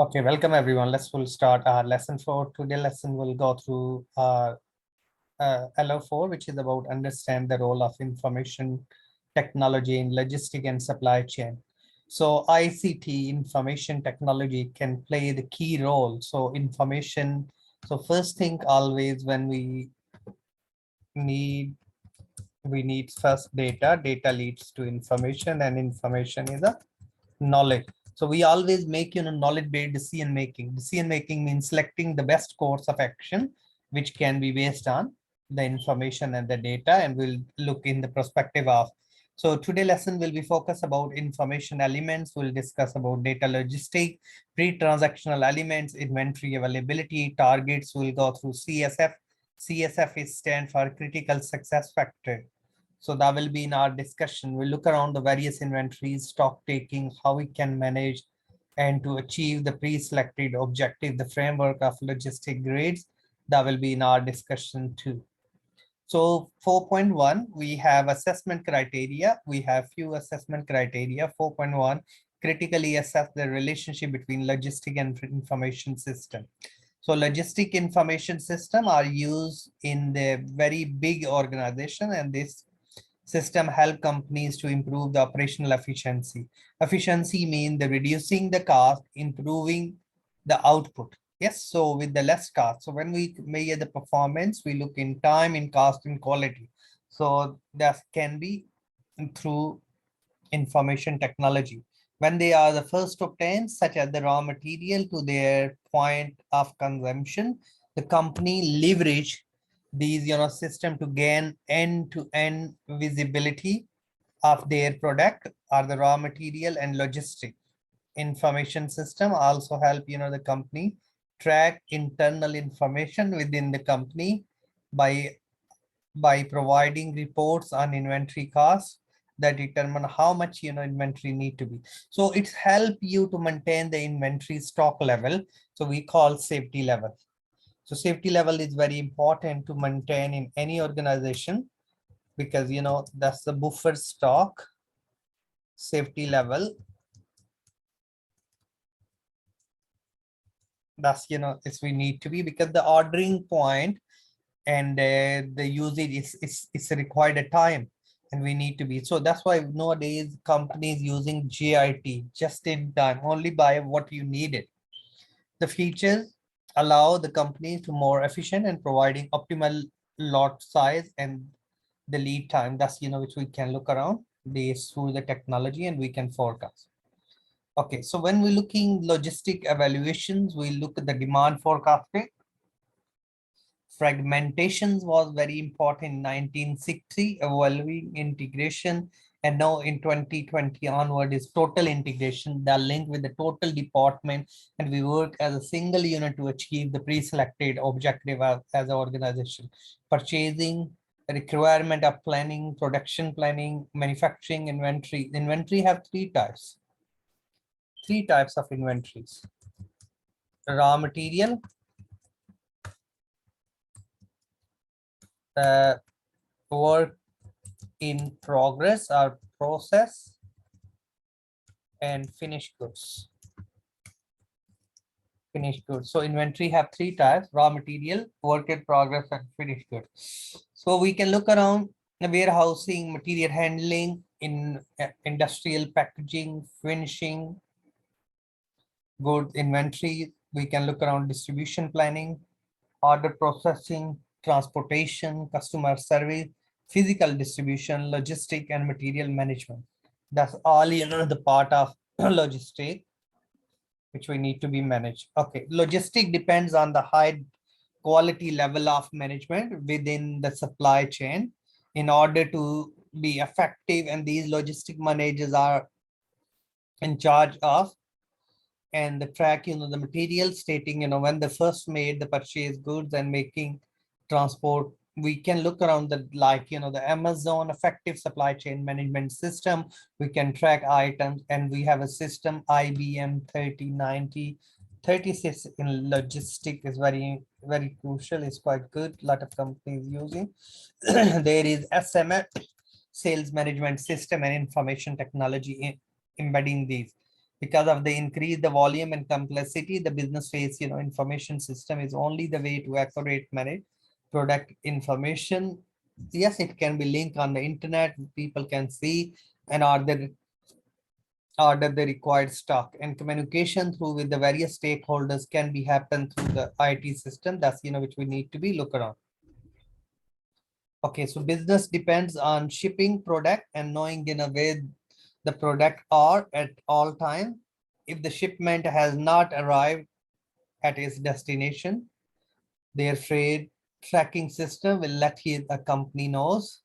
Okay, welcome everyone. We'll start our lesson for today. Lesson will go through LO4, which is about understand the role of information technology in logistic and supply chain. So ICT, information technology, can play the key role. So information. So first thing always when need we need first data. Data leads to information, and information is a knowledge. So we always make knowledge-based decision making. Decision making means selecting the best course of action, which can be based on the information and the data, and we'll look in the perspective of. So today lesson will be focused about information elements. We'll discuss about data logistic, pre-transactional elements, inventory availability, targets. We'll go through CSF. CSF is stand for critical success factor. So that will be in our discussion. We'll look around the various inventories, stock taking, how we can manage and to achieve the pre-selected objective, the framework of logistic grades. That will be in our discussion too. So 4.1, we have assessment criteria. We have few assessment criteria. 4.1, critically assess the relationship between logistic and information system. So logistic information system are used in the very big organization, and this system help companies to improve the operational efficiency. Efficiency means the reducing the cost, improving the output. Yes, so with the less cost. So when we measure the performance, we look in time, in cost, in quality. So that can be through information technology. When they are the first obtained, such as the raw material to their point of consumption, the company leverage these system to gain end-to-end visibility of their product or the raw material and logistic. Information system also help the company track internal information within the company by providing reports on inventory costs that determine how much inventory need to be. So it's help you to maintain the inventory stock level. So we call safety level. So safety level is very important to maintain in any organization, because that's the buffer stock safety level. That's it's we need to be, because the ordering point and the usage is required a time, and we need to be. So that's why nowadays companies using JIT, just in time, only buy what you needed. The features allow the company to more efficient and providing optimal lot size and the lead time. That's which we can look around this through the technology, and we can forecast. Okay, so when we're looking logistic evaluations, we look at the demand forecasting. Fragmentations was very important in 1960, evolving integration, and now in 2020 onward is total integration, the link with the total department, and we work as a single unit to achieve the pre-selected objective as an organization. Purchasing, requirement of planning, production planning, manufacturing, inventory. Inventory have three types of inventories: raw material, work in progress or process, and finished goods. So inventory have three types: raw material, work in progress, and finished goods. So we can look around the warehousing, material handling, in industrial packaging, finishing goods inventory. We can look around distribution planning, order processing, transportation, customer service, physical distribution, logistic, and material management. That's all the part of logistic which we need to be managed. Okay, logistic depends on the high quality level of management within the supply chain in order to be effective, and these logistic managers are in charge of and the track the material, stating when they first made the purchase goods and making transport. We can look around the the Amazon effective supply chain management system. We can track items, and we have a system IBM 3090. 36 in logistic is very crucial. It's quite good. A lot of companies using. There is SMF, sales management system, and information technology embedding these. Because of the increase the volume and complexity, the business face, information system is only the way to accurate manage product information. Yes, it can be linked on the internet. People can see and order the required stock, and communication through with the various stakeholders can be happen through the IT system. That's which we need to be look around. Okay, so business depends on shipping product and knowing where the product are at all time. If the shipment has not arrived at its destination, their freight tracking system will let the company knows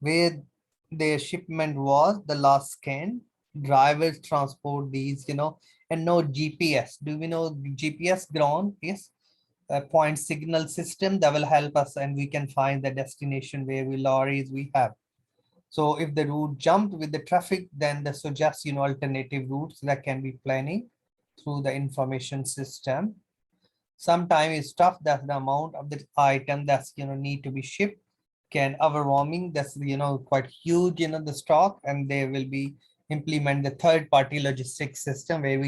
where their shipment was the last scan. Drivers transport these, and no GPS. Do we know GPS ground? Yes, a point signal system that will help us, and we can find the destination where we lorries we have. So if the route jumped with the traffic, then the suggest alternative routes that can be planning through the information system. Sometimes it's tough that the amount of the item that's need to be shipped can overwhelming. That's quite huge the stock, and they will be implement the third-party logistics system where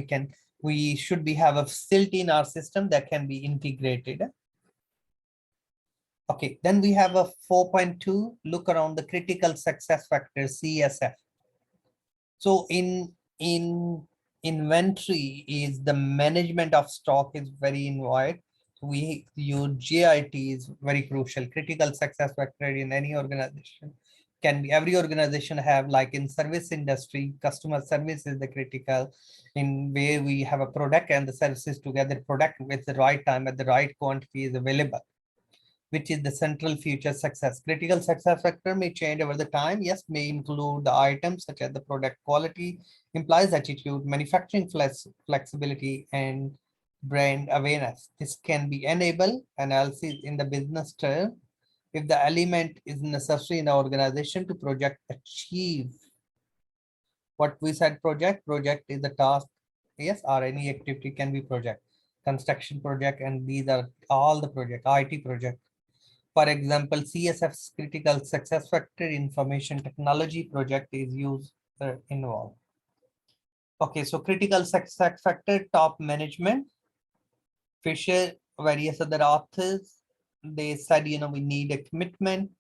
we should be have a facility in our system that can be integrated. Okay, then we have a 4.2 look around the critical success factors, CSF. So in inventory is the management of stock is very involved. We use GIT is very crucial. Critical success factor in any organization can be, every organization have, like in service industry, customer service is the critical, in where we have a product and the services together, product with the right time at the right quantity is available, which is the central future success. Critical success factor may change over the time. Yes, may include the items such as the product quality, implies attitude, manufacturing flexibility, and brand awareness. This can be enable analysis in the business term if the element is necessary in the organization to project achieve. What we said project is the task. Yes, or any activity can be project, construction project, and these are all the project, IT project. For example, CSF's critical success factor information technology project is used involved. Okay, so critical success factor, top management, Fisher, various other authors, they said, we need a commitment,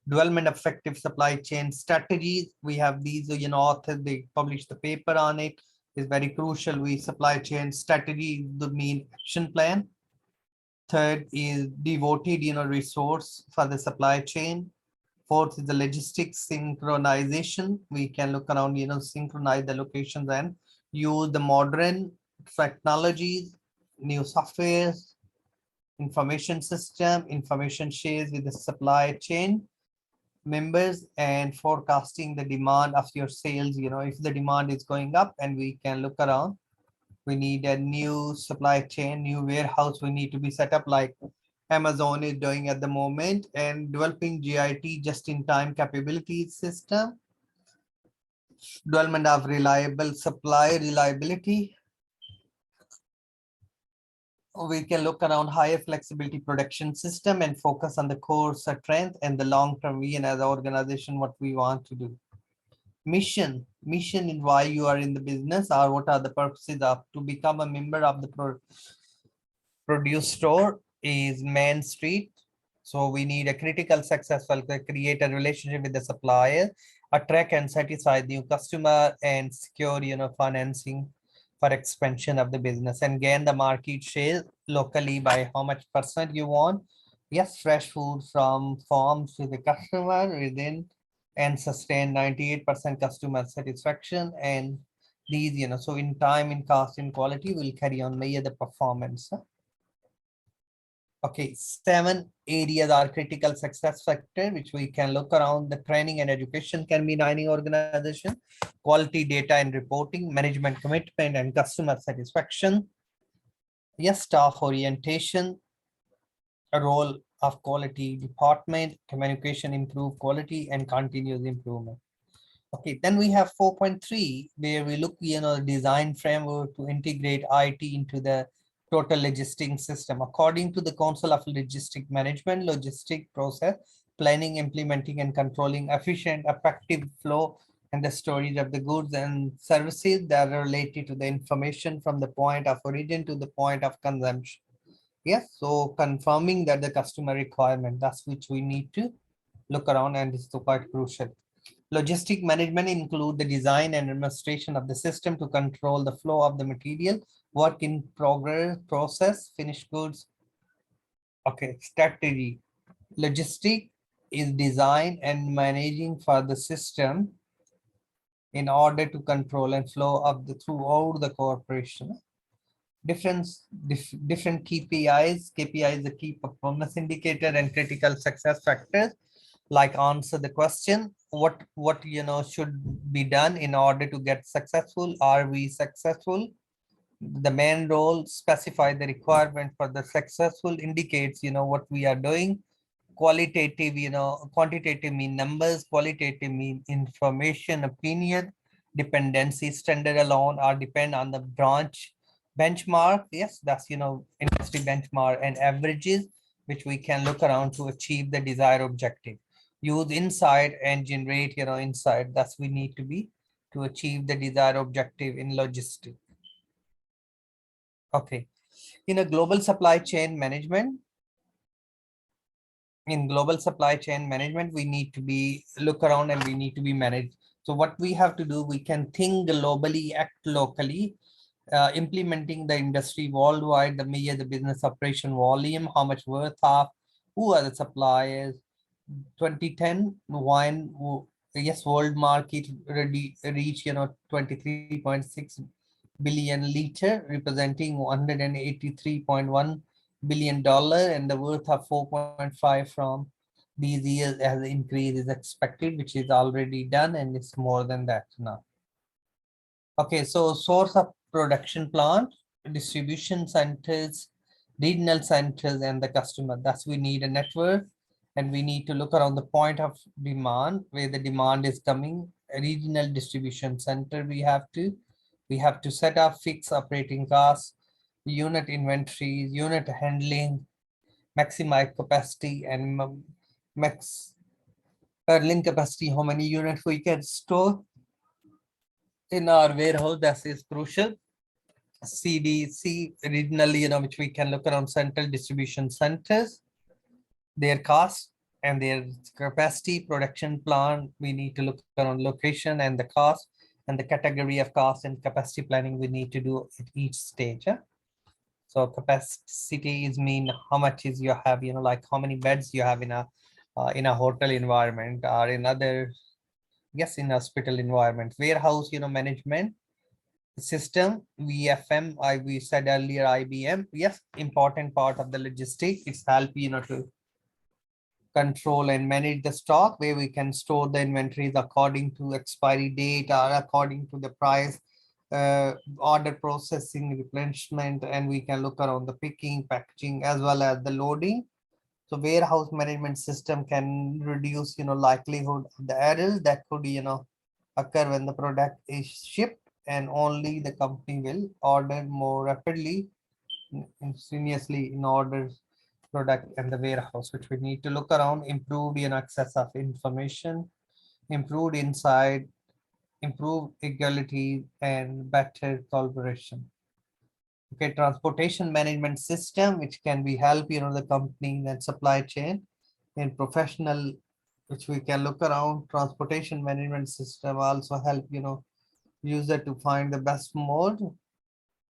development of effective supply chain strategies. We have these, authors, they published the paper on it, is very crucial. We supply chain strategy, the mean action plan. Third is devoted, resource for the supply chain. Fourth is the logistics synchronization. We can look around, synchronize the locations and use the modern technologies, new softwares, information system, information shares with the supply chain members, and forecasting the demand of your sales. If the demand is going up, and we can look around, we need a new supply chain, new warehouse we need to be set up like Amazon is doing at the moment, and developing GIT, just in time capability system, development of reliable supply reliability. We can look around higher flexibility production system and focus on the core strength and the long-term vision as an organization, what we want to do. Mission in why you are in the business, or what are the purposes of to become a member of the produce store is Main Street. So we need a critical successful create a relationship with the supplier, attract and satisfy new customer, and secure financing for expansion of the business, and gain the market share locally by how much percent you want. Yes, fresh food from farms to the customer within, and sustain 98% customer satisfaction. And these, so in time, in cost, in quality, will carry on measure the performance. Okay, 7 areas are critical success factor, which we can look around. The training and education can be in any organization, quality data and reporting, management commitment and customer satisfaction. Yes, staff orientation, a role of quality department, communication, improve quality and continuous improvement. Okay, then we have 4.3, where we look, design framework to integrate IT into the total logistics system. According to the Council of Logistic Management, logistic process planning, implementing and controlling efficient, effective flow and the storage of the goods and services that are related to the information from the point of origin to the point of consumption. Yes, so confirming that the customer requirement, that's which we need to look around, and this is quite crucial. Logistic management include the design and administration of the system to control the flow of the material, work in progress, process, finished goods. Okay, strategy. Logistic is design and managing for the system in order to control and flow of the throughout the corporation. Different KPIs, the key performance indicator and critical success factors, like answer the question, what should be done in order to get successful. Are we successful? The main role, specify the requirement for the successful, indicates what we are doing. Qualitative, quantitative mean numbers, qualitative mean information, opinion, dependency, standard alone or depend on the branch. Benchmark, yes, that's industry benchmark, and averages which we can look around to achieve the desired objective. Use insight and generate insight, that's we need to be to achieve the desired objective in logistics. Okay, in a global supply chain management, we need to be look around and we need to be managed. So what we have to do, we can think globally, act locally, implementing the industry worldwide, the measure the business operation volume, how much worth of, who are the suppliers. 2010 wine, yes, world market already reach 23.6 billion liter, representing 183.1 billion dollar, and the worth of 4.5 from these years as the increase is expected, which is already done, and it's more than that now. Okay, so source of production plant, distribution centers, regional centers, and the customer. That's we need a network, and we need to look around the point of demand, where the demand is coming. A regional distribution center, we have to set up fixed operating costs, unit inventories, unit handling, maximize capacity, and max earning capacity, how many units we can store in our warehouse. That is crucial. CDC regionally, which we can look around central distribution centers, their cost and their capacity. Production plant, we need to look around location and the cost and the category of cost, and capacity planning we need to do at each stage. So capacity is mean how much is you have, like how many beds you have in a hotel environment or in other, yes, in hospital environment. Warehouse, management system, VFM, we said earlier, IBM, yes, important part of the logistic. It's help to control and manage the stock, where we can store the inventories according to expiry date or according to the price, order processing, replenishment, and we can look around the picking, packaging, as well as the loading. So warehouse management system can reduce likelihood of the errors that could occur when the product is shipped, and only the company will order more rapidly, instantaneously in order product and the warehouse, which we need to look around. Improved access of information, improved insight, improved equality, and better collaboration. Okay, transportation management system, which can be help the company and supply chain in professional, which we can look around. Transportation management system also help user to find the best mode.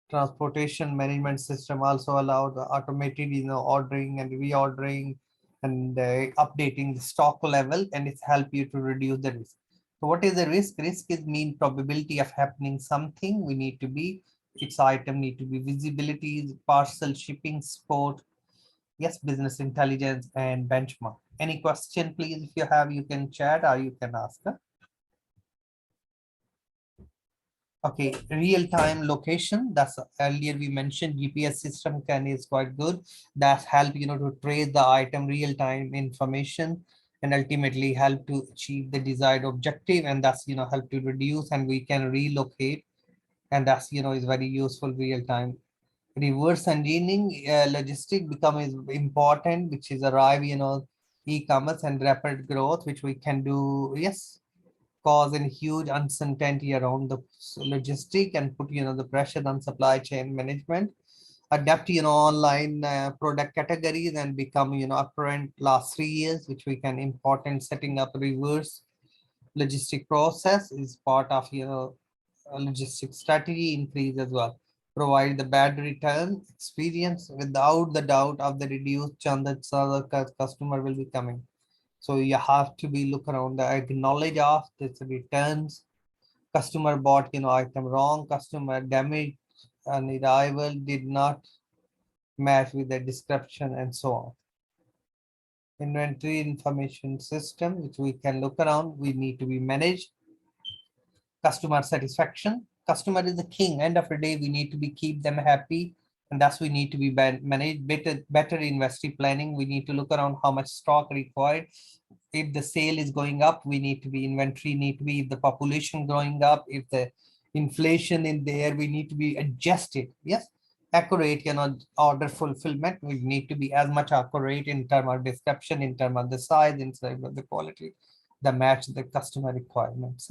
Transportation management system also allow the automated ordering and reordering and updating the stock level, and it's help you to reduce the risk. So what is the risk? Risk is mean probability of happening something. We need to be, its item need to be visibility, parcel shipping, sport, yes, business intelligence, and benchmark. Any question, please? If you have, you can chat or you can ask. Okay, real-time location. That's earlier we mentioned GPS system is quite good. That help to trace the item real-time information, and ultimately help to achieve the desired objective, and that's help to reduce, and we can relocate, and that's is very useful real-time. Reverse engineering logistic become is important, which is arrive e-commerce and rapid growth, which we can do, yes, causing huge uncertainty around the logistic and put, the pressure on supply chain management. Adapt, online product categories and become, apparent last 3 years, which we can important setting up reverse logistic process is part of, a logistic strategy increase as well. Provide the bad return experience without the doubt of the reduced churn that the customer will be coming. So you have to be look around the acknowledge of this returns. Customer bought, item wrong, customer damage and arrival did not match with the description and so on. Inventory information system, which we can look around, we need to be managed. Customer satisfaction. Customer is the king. End of the day, we need to be keep them happy, and thus we need to be managed better inventory planning. We need to look around how much stock required. If the sale is going up, we need to be inventory need to be, if the population growing up, if the inflation in there, we need to be adjusted. Yes, accurate, order fulfillment. We need to be as much accurate in terms of description, in terms of the size, in terms of the quality, that match the customer requirements.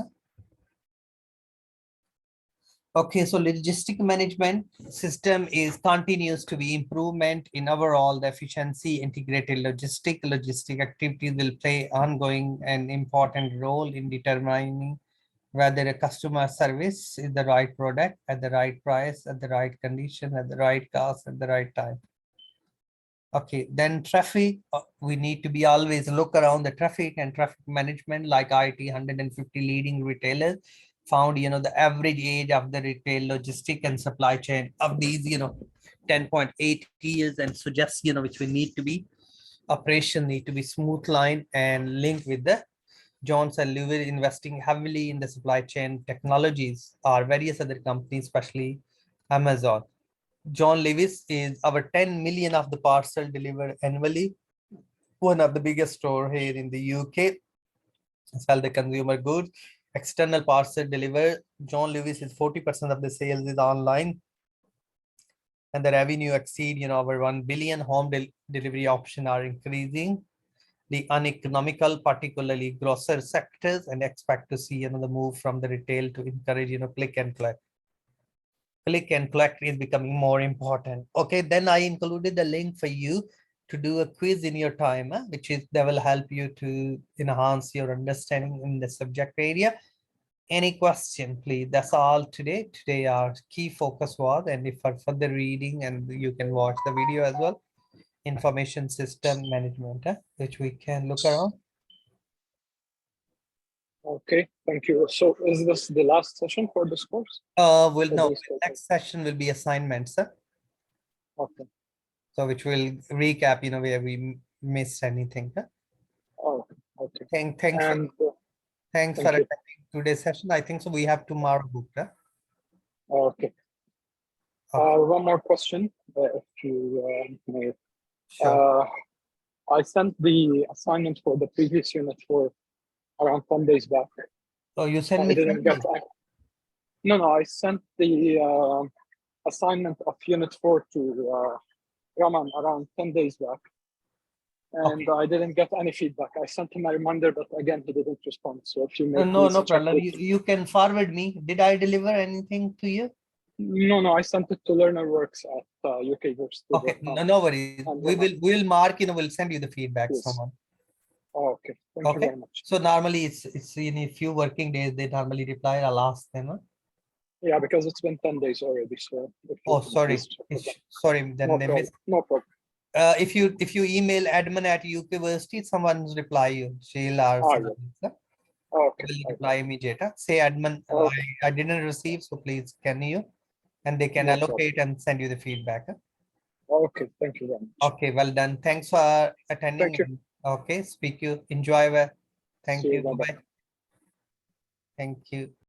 Okay, so logistic management system is continues to be improvement in overall the efficiency. Integrated logistic activities will play ongoing and important role in determining whether a customer service is the right product at the right price, at the right condition, at the right cost, at the right time. Okay, then traffic, we need to be always look around the traffic and traffic management, like IT 150 leading retailers found, the average age of the retail logistic and supply chain of these, 10.8 years, and suggest, which we need to be operation need to be smooth line and linked with the Jones and Lewis investing heavily in the supply chain technologies or various other companies, especially Amazon. John Lewis is our 10 million of the parcel delivered annually. One of the biggest store here in the UK. Sell the consumer goods. External parcel delivered. John Lewis is 40% of the sales is online. And the revenue exceed, over 1 billion. Home delivery option are increasing. The uneconomical, particularly grocer sectors, and expect to see, the move from the retail to encourage, click and collect. Click and collect is becoming more important. Okay, then I included the link for you to do a quiz in your time, which is that will help you to enhance your understanding in the subject area. Any question, please? That's all today. Today our key focus was, and if for further reading, and you can watch the video as well, information system management, which we can look around. Okay, thank you. So is this the last session for this course? Next session will be assignments, sir. Okay. So which will recap, where we missed anything. Huh? Oh, okay. Thanks for attending today's session. I think so. We have tomorrow booked. Huh? Okay. One more question, if you may. Sure. I sent the assignment for the previous unit for around 10 days back. So you sent me? No, I sent the assignment of Unit 4 to Raman around 10 days back. And I didn't get any feedback. I sent him a reminder, but again, he didn't respond. So if you may no problem. You can forward me. Did I deliver anything to you? No, I sent it to LearnerWorks at UK Versity. Okay, no worries. We'll mark, we'll send you the feedback. Yes. Someone. Oh, okay. Thank you very much. So normally it's in a few working days, they normally reply. I'll ask them. Huh? Yeah, because it's been 10 days already. So sorry. Sorry, then no problem. If you email admin at UK Versity, someone's reply you. She'll Okay. Will reply immediately. Say admin, I didn't receive, so please can you? And they can allocate and send you the feedback. Huh? Okay, thank you very much. Okay, well done. Thanks for attending. Thank you. Okay, speak you. Enjoy. Thank you. Bye-bye. Bye. Thank you.